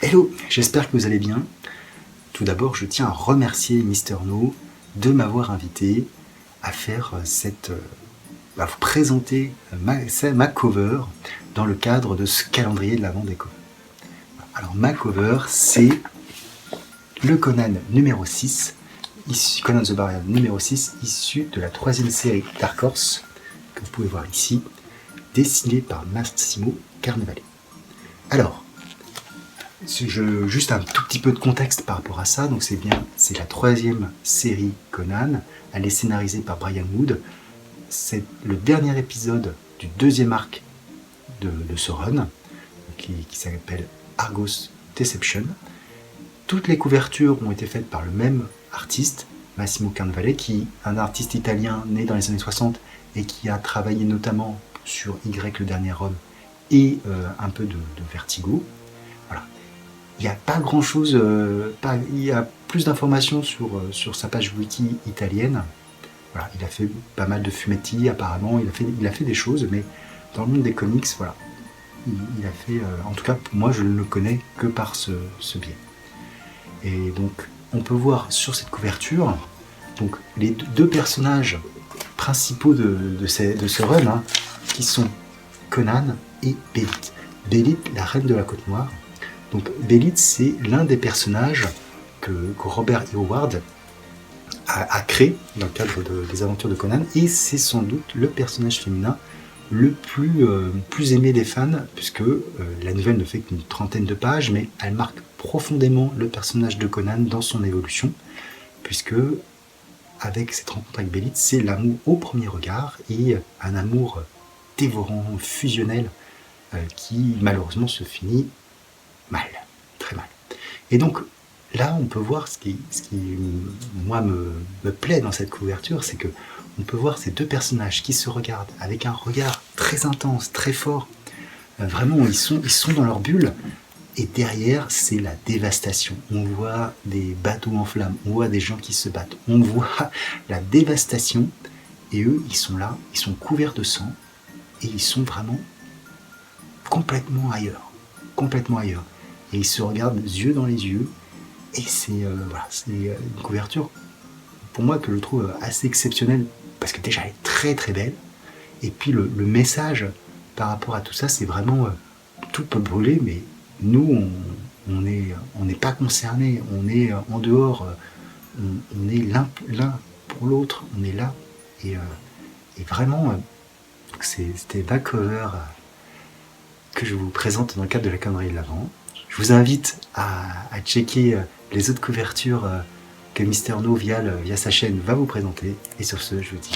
Hello, j'espère que vous allez bien. Tout d'abord, je tiens à remercier Mister No de m'avoir invité à faire à vous présenter ma cover dans le cadre de ce calendrier de l'Avent des covers. Alors ma cover, c'est le Conan numéro 6, Conan the Barbarian numéro 6, issu de la 3e série Dark Horse, que vous pouvez voir ici, dessinée par Massimo Carnevale. Alors, juste un tout petit peu de contexte par rapport à ça. Donc c'est la 3e série Conan. Elle est scénarisée par Brian Wood. C'est le dernier épisode du 2e arc de ce run, qui s'appelle Argos Deception. Toutes les couvertures ont été faites par le même artiste, Massimo Carnevale, qui est un artiste italien né dans les années 60 et qui a travaillé notamment sur Y, le dernier homme, et un peu de Vertigo. Voilà. Il n'y a pas grand chose, il y a plus d'informations sur sa page wiki italienne. Voilà, il a fait pas mal de fumetti apparemment, il a fait des choses, mais dans le monde des comics, voilà, il a fait, en tout cas moi je ne le connais que par ce biais. Et donc on peut voir sur cette couverture donc, les deux personnages principaux de ce run, hein, qui sont Conan et Bélite. Bélite, la reine de la Côte Noire. Donc Bélite, c'est l'un des personnages que Robert E. Howard a créé dans le cadre des aventures de Conan, et c'est sans doute le personnage féminin le plus aimé des fans, puisque la nouvelle ne fait qu'une 30aine de pages, mais elle marque profondément le personnage de Conan dans son évolution, puisque avec cette rencontre avec Bélite, c'est l'amour au premier regard, et un amour dévorant, fusionnel, qui malheureusement se finit mal, très mal. Et donc là, on peut voir ce qui moi me plaît dans cette couverture, c'est que on peut voir ces deux personnages qui se regardent avec un regard très intense, très fort. Vraiment, ils sont dans leur bulle. Et derrière, c'est la dévastation. On voit des bateaux en flammes, on voit des gens qui se battent, on voit la dévastation. Et eux, ils sont là, ils sont couverts de sang, et ils sont vraiment complètement ailleurs. Complètement ailleurs. Et ils se regardent yeux dans les yeux. Et c'est une couverture, pour moi, que je trouve assez exceptionnelle, parce que déjà elle est très très belle, et puis le message par rapport à tout ça, c'est vraiment tout peut brûler, mais nous on n'est pas concernés, on est en dehors, on est l'un pour l'autre, on est là, et vraiment c'était ma cover que je vous présente dans le cadre de la calendrier de l'Avent. Je vous invite à checker les autres couvertures que Mister No via sa chaîne va vous présenter. Et sur ce, je vous dis